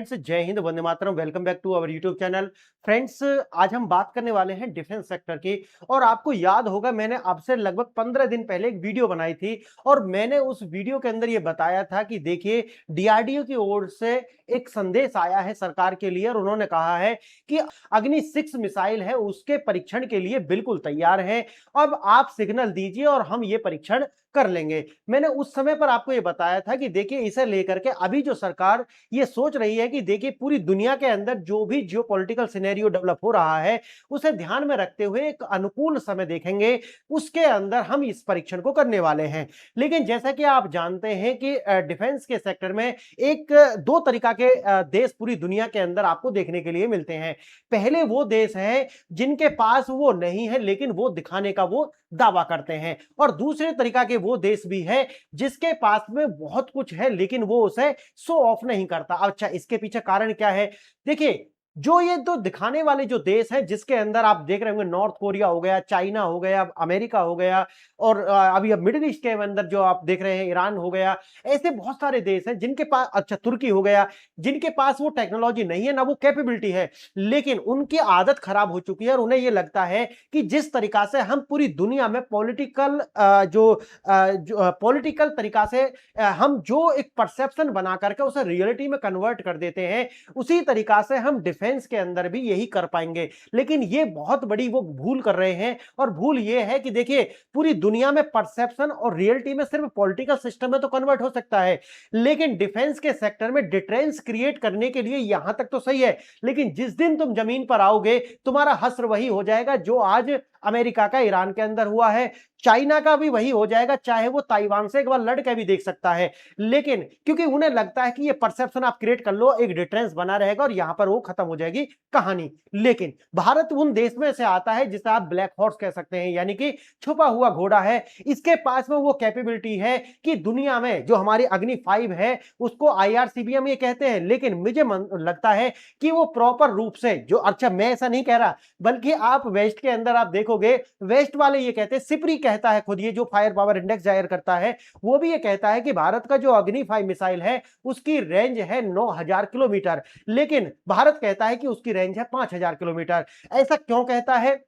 Friends, जय हिंद, वंदे मातरम। Welcome back to our YouTube channel. Friends, आज हम बात करने वाले हैं डिफेंस सेक्टर की। और आपको याद होगा, मैंने आपसे लगभग 15 दिन पहले एक वीडियो बनाई थी और मैंने उस वीडियो के अंदर यह बताया था कि देखिए, डीआरडीओ की ओर से एक संदेश आया है सरकार के लिए और उन्होंने कहा है कि अग्नि 6 मिसाइल है उसके परीक्षण के लिए बिल्कुल तैयार है। अब आप सिग्नल दीजिए और हम ये परीक्षण कर लेंगे। मैंने उस समय पर आपको ये बताया था कि देखिए, इसे लेकर के अभी जो सरकार ये सोच रही है कि देखिए, पूरी दुनिया के अंदर जो भी जियोपॉलिटिकल सिनेरियो डेवलप हो रहा है उसे ध्यान में रखते हुए एक अनुकूल समय देखेंगे, उसके अंदर हम इस परीक्षण को करने वाले हैं। लेकिन जैसा कि आप जानते हैं कि डिफेंस के सेक्टर में एक दो तरीका के देश पूरी दुनिया के अंदर आपको देखने के लिए मिलते हैं। पहले वो देश है जिनके पास वो नहीं है लेकिन वो दिखाने का वो दावा करते हैं, और दूसरे तरीका के वो देश भी है जिसके पास में बहुत कुछ है लेकिन वो उसे शो ऑफ नहीं करता। अच्छा, इसके पीछे कारण क्या है? देखिए, जो ये तो दिखाने वाले जो देश हैं जिसके अंदर आप देख रहे होंगे, नॉर्थ कोरिया हो गया, चाइना हो गया, अमेरिका हो गया, और अभी अब मिडिल ईस्ट के अंदर जो आप देख रहे हैं, ईरान हो गया। ऐसे बहुत सारे देश हैं जिनके पास, अच्छा तुर्की हो गया, जिनके पास वो टेक्नोलॉजी नहीं है, ना वो कैपेबिलिटी है, लेकिन उनकी आदत खराब हो चुकी है और उन्हें ये लगता है कि जिस तरीका से हम पूरी दुनिया में पॉलिटिकल पॉलिटिकल तरीका से हम जो एक परसेप्शन बना करके उसे रियलिटी में कन्वर्ट कर देते हैं, उसी तरीका से हम डिफेंस के अंदर भी यही कर पाएंगे। लेकिन ये बहुत बड़ी वो भूल कर रहे हैं, और भूल ये है कि देखिए, पूरी दुनिया में परसेप्शन और रियलिटी में सिर्फ पॉलिटिकल सिस्टम में तो कन्वर्ट हो सकता है, लेकिन डिफेंस के सेक्टर में डिटरेंस क्रिएट करने के लिए यहां तक तो सही है, लेकिन जिस दिन तुम जमीन पर आओगे तुम्हारा हश्र वही हो जाएगा जो आज अमेरिका का ईरान के अंदर हुआ है। चाइना का भी वही हो जाएगा, चाहे वो ताइवान से एक बार लड़के भी देख सकता है, लेकिन क्योंकि उन्हें लगता है कि ये परसेप्शन आप क्रिएट कर लो, एक डिफरेंस बना रहेगा और यहां पर वो खत्म हो जाएगी कहानी। लेकिन भारत उन देश में से आता है जिसे आप ब्लैक हॉर्स कह सकते हैं, यानी कि छुपा हुआ घोड़ा है। इसके पास में वो कैपेबिलिटी है कि दुनिया में जो हमारी अग्नि 5 है उसको आईआरसीबीएम ये कहते हैं, लेकिन मुझे लगता है कि वो प्रॉपर रूप से जो, अच्छा मैं ऐसा नहीं कह रहा, बल्कि आप वेस्ट के अंदर आप देखोगे, वेस्ट वाले ये कहते हैं, सिपरी कहता है खुद, ये जो फायर पावर इंडेक्स जाहिर करता है, वो भी ये कहता है कि भारत का जो अग्नि 5 मिसाइल है उसकी रेंज है 9000 किलोमीटर, लेकिन भारत कहता है कि उसकी रेंज है 5000 किलोमीटर। ऐसा क्यों कहता है?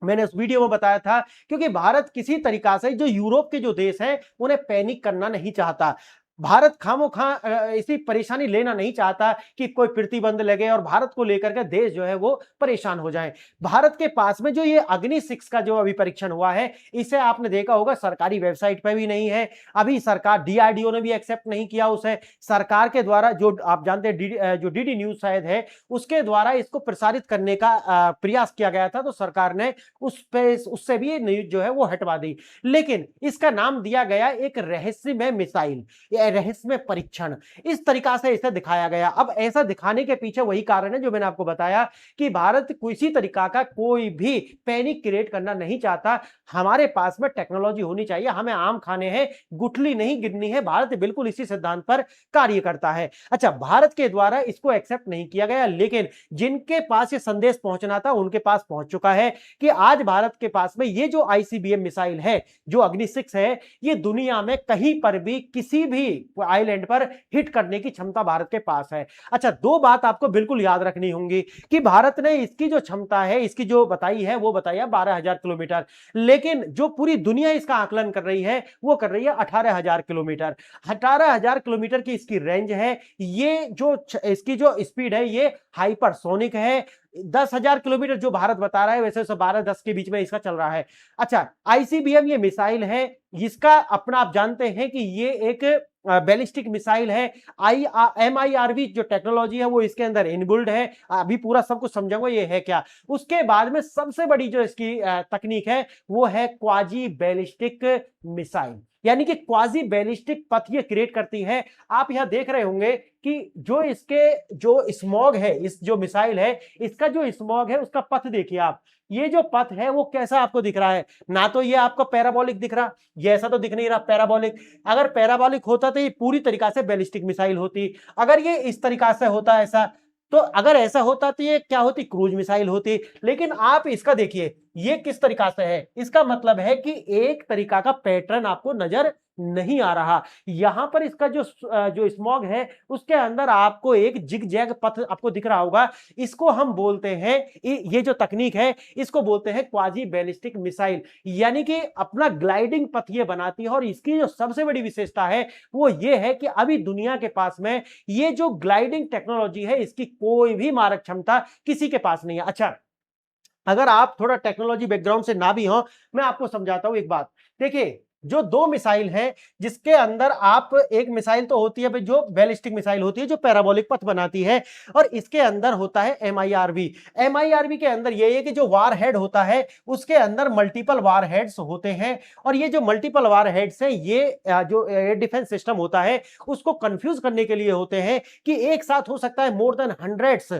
मैंने उस वीडियो में बताया था, क्योंकि भारत किसी तरीका से जो यूरोप के जो देश हैं उन्हें पैनिक करना नहीं चाहता। भारत खामोखा इसी परेशानी लेना नहीं चाहता कि कोई प्रतिबंध लगे और भारत को लेकर के देश जो है वो परेशान हो जाए। भारत के पास में जो ये अग्नि 6 का जो अभी परीक्षण हुआ है, इसे आपने देखा होगा सरकारी वेबसाइट पे भी नहीं है। अभी सरकार, डीआरडीओ ने भी एक्सेप्ट नहीं किया उसे। सरकार के द्वारा जो आप जानते हैं, जो डीडी न्यूज शायद है, उसके द्वारा इसको प्रसारित करने का प्रयास किया गया था, तो सरकार ने उससे भी ये न्यूज जो है वो हटवा दी। लेकिन इसका नाम दिया गया एक रहस्यमय मिसाइल, रहस्यमय परीक्षण, इस तरीका से इसे दिखाया गया। अब ऐसा दिखाने के पीछे वही कारण है जो मैंने आपको बताया कि भारत किसी तरीका का कोई भी पैनिक क्रिएट करना नहीं चाहता। हमारे पास में टेक्नोलॉजी होनी चाहिए, हमें आम खाने हैं, गुठली नहीं गिरनी है। भारत बिल्कुल इसी सिद्धांत पर कार्य करता है। अच्छा, भारत के द्वारा इसको एक्सेप्ट नहीं किया गया, लेकिन जिनके पास ये संदेश पहुंचना था उनके पास पहुंच चुका है कि आज भारत के पास में ये जो आईसीबीएम मिसाइल है, जो अग्नि 6 है, ये दुनिया में कहीं पर भी किसी भी आइलैंड पर हिट करने की क्षमता भारत के पास है। अच्छा, दो बात आपको बिल्कुल याद रखनी होंगी कि भारत ने इसकी जो क्षमता है, इसकी जो बताई है, वो बताई है 12000 किलोमीटर, लेकिन जो पूरी दुनिया इसका आकलन कर रही है वो कर रही है 18000 किलोमीटर। 18000 किलोमीटर की इसकी रेंज है। ये जो इसकी जो स्पीड है ये हाइपरसोनिक है। 10,000 किलोमीटर जो भारत बता रहा है, वैसे 12-10 के बीच में इसका चल रहा है। अच्छा, आईसीबीएम ये मिसाइल है, इसका अपना आप जानते हैं कि ये एक बैलिस्टिक मिसाइल है। MIRV जो टेक्नोलॉजी है वो इसके अंदर इनबिल्ड है। अभी पूरा सब कुछ समझाऊंगा ये है क्या। उसके बाद में सबसे बड़ी जो इसकी तकनीक है वो है क्वाजी बैलिस्टिक मिसाइल, यानी कि क्वाजी बैलिस्टिक पथ ये क्रिएट करती है। आप यहां देख रहे होंगे कि जो इसके जो स्मॉग है, इस जो मिसाइल है, इसका जो स्मॉग है उसका पथ देखिए आप। ये जो पथ है वो कैसा आपको दिख रहा है? ना तो ये आपको पैराबोलिक दिख रहा, ये ऐसा तो दिख नहीं रहा पैराबोलिक। अगर पैराबोलिक होता तो ये पूरी तरीका से बैलिस्टिक मिसाइल होती। अगर ये इस तरीका से होता ऐसा, तो अगर ऐसा होता तो ये क्या होती? क्रूज मिसाइल होती। लेकिन आप इसका देखिए, ये किस तरीका से है, इसका मतलब है कि एक तरीका का पैटर्न आपको नजर नहीं आ रहा। यहां पर इसका जो स्मॉग है उसके अंदर आपको एक जिग जैग पथ आपको दिख रहा होगा। इसको हम बोलते हैं, ये जो तकनीक है इसको बोलते हैं क्वाजी बैलिस्टिक मिसाइल, यानी कि अपना ग्लाइडिंग पथ ये बनाती है। और इसकी जो सबसे बड़ी विशेषता है वो ये है कि अभी दुनिया के पास में ये जो ग्लाइडिंग टेक्नोलॉजी है इसकी कोई भी मारक क्षमता किसी के पास नहीं है। अच्छा, अगर आप थोड़ा टेक्नोलॉजी बैकग्राउंड से ना भी हो, मैं आपको समझाता हूं एक बात। देखिए, जो दो मिसाइल है जिसके अंदर आप, एक मिसाइल तो होती है जो बैलिस्टिक मिसाइल होती है जो पैराबोलिक पथ बनाती है, और इसके अंदर होता है एमआईआरवी। एमआईआरवी के अंदर ये है कि जो वार हेड होता है उसके अंदर मल्टीपल वार हेड्स होते हैं, और ये जो मल्टीपल वार हेड्स हैं ये जो एयर डिफेंस सिस्टम होता है उसको कंफ्यूज करने के लिए होते हैं कि एक साथ हो सकता है मोर देन हंड्रेड्स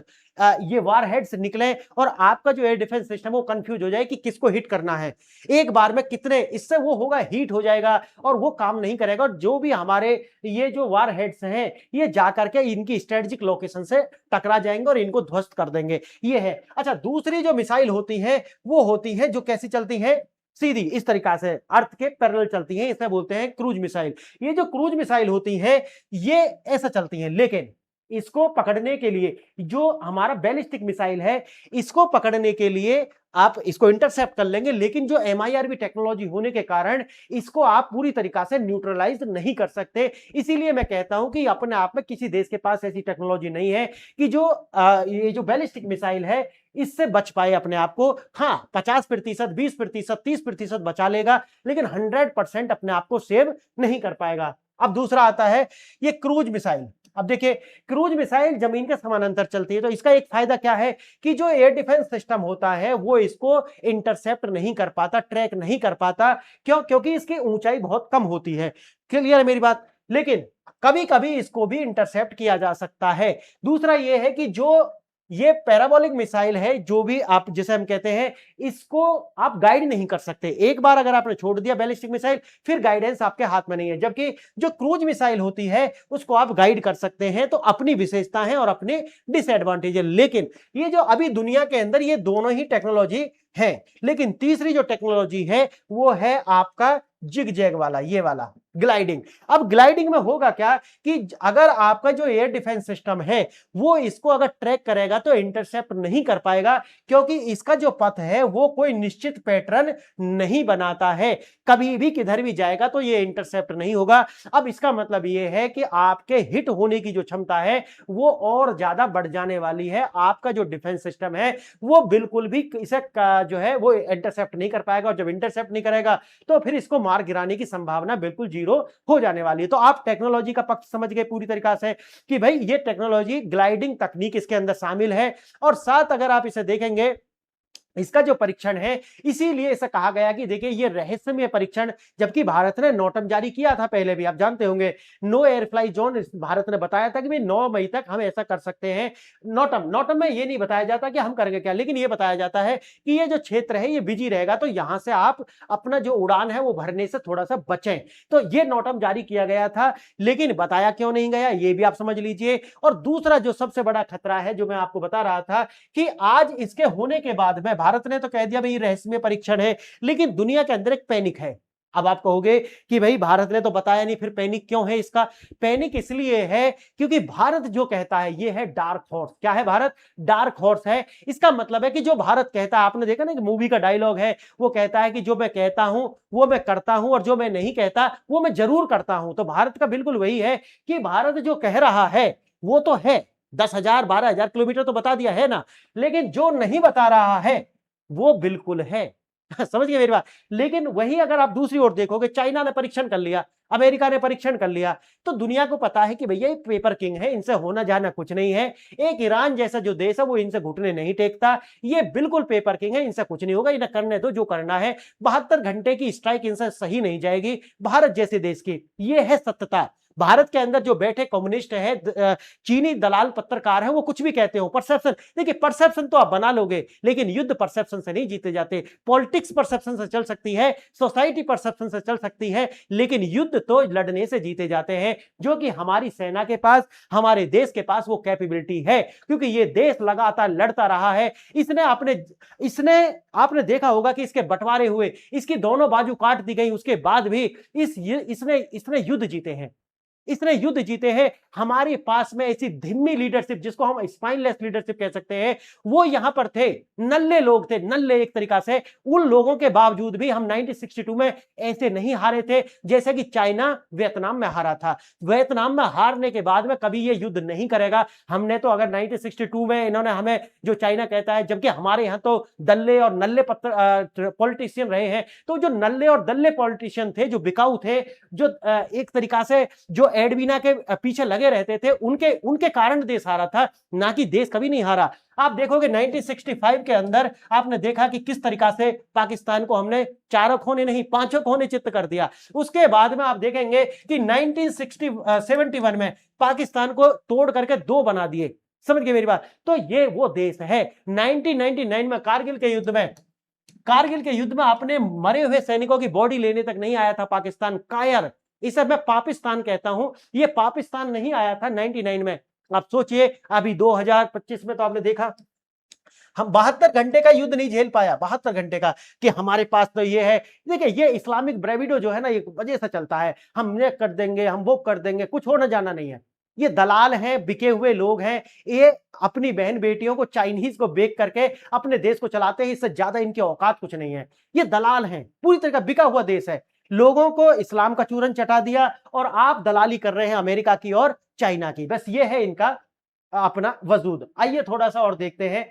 ये वार हेड्स निकले और आपका जो एयर डिफेंस सिस्टम वो कंफ्यूज हो जाए कि किसको हिट करना है, एक बार में कितने, इससे वो होगा हीट हो जाएगा और वो काम नहीं करेगा। और जो भी हमारे ये जो वार हेड्स हैं ये जाकर के इनकी स्ट्रेटेजिक लोकेशन से टकरा जाएंगे और इनको ध्वस्त कर देंगे, ये है। अच्छा, दूसरी जो मिसाइल होती है वो होती है जो कैसी चलती है, सीधी इस तरीका से अर्थ के पैरेलल चलती हैं, इसे बोलते हैं क्रूज मिसाइल। ये जो क्रूज मिसाइल होती है ये ऐसा चलती हैं, लेकिन इसको पकड़ने के लिए जो हमारा बैलिस्टिक मिसाइल है इसको पकड़ने के लिए आप इसको इंटरसेप्ट कर लेंगे, लेकिन जो एमआईआरवी टेक्नोलॉजी होने के कारण इसको आप पूरी तरीका से न्यूट्रलाइज नहीं कर सकते। इसीलिए मैं कहता हूं कि अपने आप में किसी देश के पास ऐसी टेक्नोलॉजी नहीं है कि जो ये जो बैलिस्टिक मिसाइल है इससे बच पाए अपने आप को। हाँ, 50%, 20%, 30% बचा लेगा, लेकिन 100% अपने आप को सेव नहीं कर पाएगा। अब दूसरा आता है ये क्रूज मिसाइल। अब देखिए, क्रूज मिसाइल जमीन के समानांतर चलती है, तो इसका एक फायदा क्या है कि जो एयर डिफेंस सिस्टम होता है वो इसको इंटरसेप्ट नहीं कर पाता, ट्रैक नहीं कर पाता। क्यों? क्योंकि इसकी ऊंचाई बहुत कम होती है। क्लियर है मेरी बात? लेकिन कभी कभी इसको भी इंटरसेप्ट किया जा सकता है। दूसरा ये है कि जो ये पैराबोलिक मिसाइल है, जो भी आप जिसे हम कहते हैं, इसको आप गाइड नहीं कर सकते। एक बार अगर आपने छोड़ दिया बैलिस्टिक मिसाइल, फिर गाइडेंस आपके हाथ में नहीं है। जबकि जो क्रूज मिसाइल होती है उसको आप गाइड कर सकते हैं। तो अपनी विशेषता है और अपने डिसएडवांटेज है। लेकिन ये जो अभी दुनिया के अंदर ये दोनों ही टेक्नोलॉजी है, लेकिन तीसरी जो टेक्नोलॉजी है वो है आपका जिग जैग वाला, ये वाला ग्लाइडिंग। अब ग्लाइडिंग में होगा क्या कि अगर आपका जो एयर डिफेंस सिस्टम है वो इसको अगर ट्रैक करेगा तो इंटरसेप्ट नहीं कर पाएगा, क्योंकि इसका जो पथ है वो कोई निश्चित पैटर्न नहीं बनाता है। कभी भी किधर भी जाएगा तो ये इंटरसेप्ट नहीं होगा। अब इसका मतलब ये है कि आपके हिट होने की जो क्षमता है वो और ज्यादा बढ़ जाने वाली है। आपका जो डिफेंस सिस्टम है वो बिल्कुल भी इसे जो है वो इंटरसेप्ट नहीं कर पाएगा, और जब इंटरसेप्ट नहीं करेगा तो फिर इसको मार गिराने की संभावना बिल्कुल जीरो हो जाने वाली है। तो आप टेक्नोलॉजी का पक्ष समझ गए पूरी तरीका से कि भाई ये टेक्नोलॉजी ग्लाइडिंग तकनीक इसके अंदर शामिल है। और साथ अगर आप इसे देखेंगे इसका जो परीक्षण है, इसीलिए ऐसा कहा गया कि देखिए ये रहस्यमय परीक्षण, जबकि भारत ने नोटम जारी किया था पहले भी, आप जानते होंगे, no air fly zone. Bharat ने बताया था कि भाई 9 मई तक हम ऐसा कर सकते हैं। नोटम में ये नहीं बताया जाता कि हम करेंगे क्या, लेकिन ये बताया जाता है कि ये जो क्षेत्र है ये बिजी रहेगा, तो यहां से आप अपना जो उड़ान है वो भरने से थोड़ा सा बचें। तो ये नोटम जारी किया गया था, लेकिन बताया क्यों नहीं गया ये भी आप समझ लीजिए। और दूसरा जो सबसे बड़ा खतरा है जो मैं आपको बता रहा था कि आज इसके होने के बाद में भारत ने तो कह दिया भाई रहस्यमय परीक्षण है, लेकिन दुनिया के अंदर एक पैनिक है। अब आप कहोगे कि भाई भारत ने तो बताया नहीं, फिर पैनिक क्यों है? इसका पैनिक इसलिए है क्योंकि भारत जो कहता है ये है डार्क हॉर्स। क्या है भारत? डार्क हॉर्स है। इसका मतलब है कि जो भारत कहता है, आपने देखा ना कि मूवी का डायलॉग है, वो कहता है कि जो मैं कहता हूं वो मैं करता हूं और जो मैं नहीं कहता वो मैं जरूर करता हूं। तो भारत का बिल्कुल वही है कि भारत जो कह रहा है वो तो है, 10,000 12,000 किलोमीटर तो बता दिया है ना, लेकिन जो नहीं बता रहा है वो बिल्कुल है। समझ गए मेरी बात? लेकिन वही अगर आप दूसरी ओर देखोगे, चाइना ने परीक्षण कर लिया, अमेरिका ने परीक्षण कर लिया, तो दुनिया को पता है कि भैया ये पेपर किंग है, इनसे होना जाना कुछ नहीं है। एक ईरान जैसा जो देश है वो इनसे घुटने नहीं टेकता, ये बिल्कुल पेपर किंग है, इनसे कुछ नहीं होगा, इन्हें करने दो जो करना है। 72 घंटे की स्ट्राइक इनसे सही नहीं जाएगी भारत जैसे देश की, ये है सत्यता। भारत के अंदर जो बैठे कम्युनिस्ट है, चीनी दलाल पत्रकार है, वो कुछ भी कहते हो, परसेप्शन, देखिए परसेप्शन तो आप बना लोगे, लेकिन युद्ध परसेप्शन से नहीं जीते जाते। पॉलिटिक्स परसेप्शन से चल सकती है, सोसाइटी परसेप्शन से चल सकती है, लेकिन युद्ध तो लड़ने से जीते जाते हैं, जो कि हमारी सेना के पास, हमारे देश के पास वो कैपेबिलिटी है, क्योंकि ये देश लगातार लड़ता रहा है। इसने आपने देखा होगा कि इसके बंटवारे हुए, इसकी दोनों बाजू काट दी गई, उसके बाद भी इसने युद्ध जीते हैं, इसने युद्ध जीते हैं। हमारे पास में ऐसी धीमी लीडरशिप, जिसको हम स्पाइनलेस लीडरशिप कह सकते हैं, वो यहां पर थे, नल्ले लोग थे, नल्ले एक तरीका से। उन लोगों के बावजूद भी हम 1962 में ऐसे नहीं हारे थे जैसे कि चाइना वियतनाम में हारा था। वियतनाम में हारने के बाद में कभी ये युद्ध नहीं करेगा। हमने तो अगर 1962 में इन्होंने हमें, जो चाइना कहता है, जबकि हमारे यहां तो दल्ले और नल्ले पॉलिटिशियन रहे हैं, तो जो नल्ले और दल्ले पॉलिटिशियन थे, जो बिकाऊ थे, जो एक तरीका से जो एडवीना के पीछे लगे रहते थे, उनके कारण देश हारा था, ना कि देश कभी नहीं हारा। आप देखोगे 1965 के अंदर आपने देखा कि किस तरीका से पाकिस्तान को हमने 4 कोने नहीं 5 कोने चित्त कर दिया। उसके बाद में आप देखेंगे कि 1971 में पाकिस्तान को तोड़ करके 2 बना दिए। समझ गए मेरी बात? तो ये वो देश है। 1999 में कारगिल के युद्ध में अपने मरे हुए सैनिकों की बॉडी लेने तक नहीं आया था पाकिस्तान, कायर। इसे मैं पाकिस्तान कहता हूं, ये पाकिस्तान नहीं आया था 99 में। आप सोचिए, अभी 2025 में तो आपने देखा, हम 72 घंटे का युद्ध नहीं झेल पाया, 72 घंटे का, कि हमारे पास तो ये है। देखिए, ये इस्लामिक ब्रेविडो जो है ना, ये वजह से चलता है, हम ये कर देंगे, हम वो कर देंगे, कुछ होना जाना नहीं है। ये दलाल हैं, बिके हुए लोग हैं, ये अपनी बहन बेटियों को, चाइनीज को बेच करके अपने देश को चलाते हैं। इससे ज्यादा इनकी औकात कुछ नहीं है। ये दलाल हैं, पूरी तरह का बिका हुआ देश है। लोगों को इस्लाम का चूरन चटा दिया, और आप दलाली कर रहे हैं अमेरिका की और चाइना की। बस ये है इनका अपना वजूद। आइए थोड़ा सा और देखते हैं।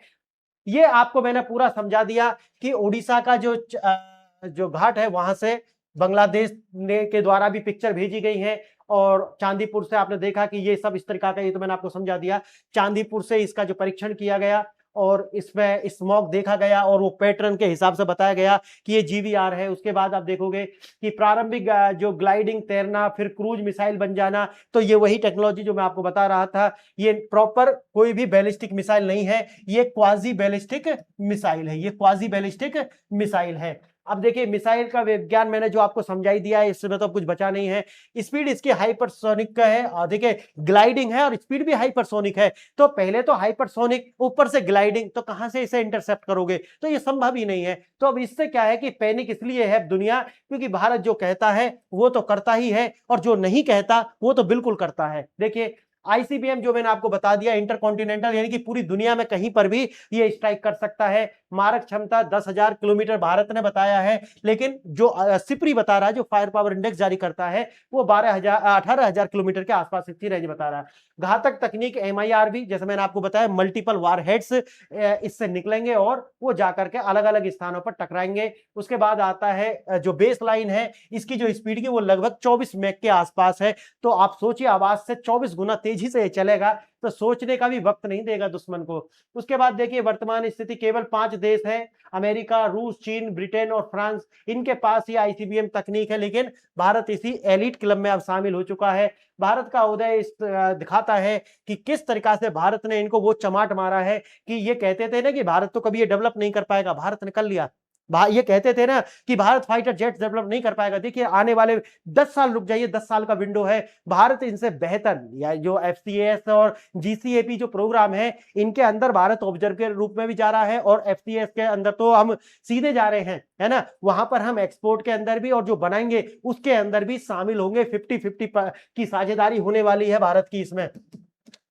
ये आपको मैंने पूरा समझा दिया कि उड़ीसा का जो घाट है, वहां से बांग्लादेश के द्वारा भी पिक्चर भेजी गई है, और चांदीपुर से आपने देखा कि ये सब इस तरीका का, ये तो मैंने आपको समझा दिया। चांदीपुर से इसका जो परीक्षण किया गया, और इसमें स्मॉग देखा गया, और वो पैटर्न के हिसाब से बताया गया कि ये जीवीआर है। उसके बाद आप देखोगे कि प्रारंभिक जो ग्लाइडिंग, तैरना, फिर क्रूज मिसाइल बन जाना, तो ये वही टेक्नोलॉजी जो मैं आपको बता रहा था। ये प्रॉपर कोई भी बैलिस्टिक मिसाइल नहीं है, ये क्वाजी बैलिस्टिक मिसाइल है, ये क्वाजी बैलिस्टिक मिसाइल है। अब देखिए, मिसाइल का विज्ञान मैंने जो आपको समझाई दिया है, इसमें तो कुछ बचा नहीं है। स्पीड इसकी हाइपरसोनिक का है, और देखिए ग्लाइडिंग है, और स्पीड भी हाइपरसोनिक है। तो पहले तो हाइपरसोनिक, ऊपर से ग्लाइडिंग, तो कहां से इसे इंटरसेप्ट करोगे? तो ये संभव ही नहीं है। तो अब इससे क्या है कि पैनिक इसलिए है दुनिया, क्योंकि भारत जो कहता है वो तो करता ही है, और जो नहीं कहता वो तो बिल्कुल करता है। देखिए, आईसीबीएम जो मैंने आपको बता दिया, इंटरकॉन्टिनेंटल, यानी कि पूरी दुनिया में कहीं पर भी ये स्ट्राइक कर सकता है। मारक क्षमता 10,000 किलोमीटर भारत ने बताया है, लेकिन जो सिपरी बता रहा है, जो फायर पावर इंडेक्स जारी करता है, वो 18,000 किलोमीटर के आसपास की रेंज बता रहा है। घातक तकनीक MIRV, जैसे मैंने आपको बताया, मल्टीपल वारहेड्स इससे निकलेंगे और वो जाकर के अलग अलग स्थानों पर टकराएंगे। उसके बाद आता है जो बेस लाइन है, इसकी जो स्पीड की, वो लगभग 24 मैक के आसपास है। तो आप सोचिए, आवाज से 24 गुना तेजी से चलेगा, तो सोचने का भी वक्त नहीं देगा दुश्मन को। उसके बाद देखिए, वर्तमान स्थिति केवल 5 देश हैं, अमेरिका, रूस, चीन, ब्रिटेन और फ्रांस, इनके पास ये आईसीबीएम तकनीक है, लेकिन भारत इसी एलिट क्लब में अब शामिल हो चुका है। भारत का उदय दिखाता है कि किस तरीका से भारत ने इनको वो चमाट मारा है, कि ये कहते थे ना कि भारत तो कभी ये डेवलप नहीं कर पाएगा, भारत ने कर लिया। ये कहते थे ना कि भारत फाइटर जेट डेवलप नहीं कर पाएगा, देखिए आने वाले 10 साल रुक जाइए, 10 साल का विंडो है, भारत इनसे बेहतर, या जो FCAS और GCAP जो प्रोग्राम है, इनके अंदर भारत ऑब्जर्व के रूप में भी जा रहा है, और FCAS के अंदर तो हम सीधे जा रहे हैं, है ना। वहां पर हम एक्सपोर्ट के अंदर भी, और जो बनाएंगे उसके अंदर भी शामिल होंगे। 50-50 की साझेदारी होने वाली है भारत की इसमें।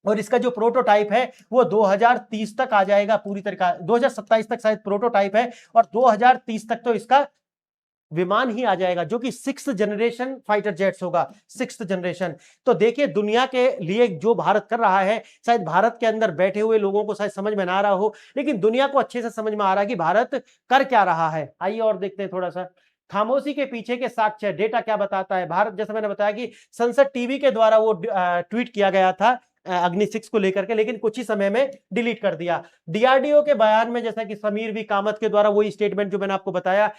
और इसका जो प्रोटोटाइप है वो 2030 तक आ जाएगा पूरी तरीका, 2027 तक शायद प्रोटोटाइप है, और 2030 तक तो इसका विमान ही आ जाएगा, जो कि 6th जनरेशन फाइटर जेट्स होगा, 6th जनरेशन। तो देखिए, दुनिया के लिए जो भारत कर रहा है, शायद भारत के अंदर बैठे हुए लोगों को शायद समझ में ना आ रहा हो, लेकिन दुनिया को अच्छे से समझ में आ रहा है कि भारत कर क्या रहा है। आइए और देखते हैं थोड़ा सा। खामोशी के पीछे के साक्ष्य, डेटा क्या बताता है। भारत, जैसे मैंने बताया कि संसद टीवी के द्वारा वो ट्वीट किया गया था, अग्नि 6 को लेकर के, लेकिन कुछ ही समय में डिलीट कर दिया। डीआरडीओ के बयान में जैसा कि समीर वी कामत के द्वारा वही स्टेटमेंट जो मैंने आपको बताया,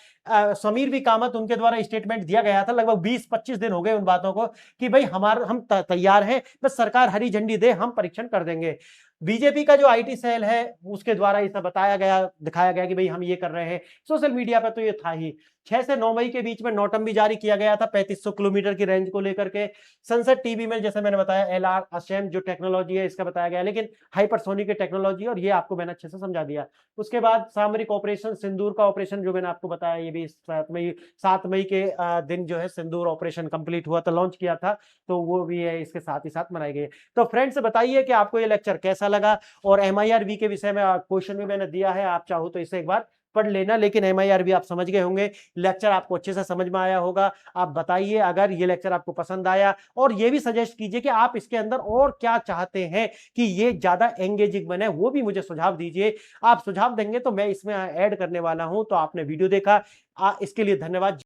समीर वी कामत उनके द्वारा स्टेटमेंट दिया गया था, लगभग 20-25 दिन हो गए उन बातों को कि भाई हम तैयार हैं, बस सरकार हरी झंडी दे, हम परीक्षण कर देंगे। बीजेपी का जो आईटी सेल है उसके द्वारा इसे बताया गया, दिखाया गया कि भाई हम ये कर रहे हैं। सोशल मीडिया पर तो ये था ही। 6 से 9 मई के बीच में नोटम भी जारी किया गया था 3500 किलोमीटर की रेंज को लेकर के। संसद टीवी में जैसे मैंने बताया एलआर अशेम जो टेक्नोलॉजी है इसका बताया गया, लेकिन हाइपरसोनिक की टेक्नोलॉजी, और ये आपको मैंने अच्छे से समझा दिया। उसके बाद सामरिक ऑपरेशन सिंदूर का ऑपरेशन जो मैंने आपको बताया, ये भी 7 मई के दिन जो है सिंदूर ऑपरेशन कंप्लीट हुआ था, लॉन्च किया था, तो वो भी है इसके साथ ही साथ मनाई गई। तो फ्रेंड्स बताइए कि आपको ये लेक्चर कैसा लगा, और MIRV के विषय में क्वेश्चन भी मैंने दिया है, आप चाहो तो इसे एक बार पढ़ लेना, लेकिन MIRV आप समझ गए होंगे, लेक्चर आपको अच्छे से समझ में आया होगा। आप बताइए अगर ये लेक्चर आपको पसंद आया, और ये भी सजेस्ट कीजिए कि आप इसके अंदर और क्या चाहते हैं कि ये ज्यादा एंगेजिंग बने, वो भी मुझे सुझाव दीजिए। आप सुझाव देंगे तो मैं इसमें ऐड करने वाला हूं। तो आपने वीडियो देखा, इसके लिए धन्यवाद।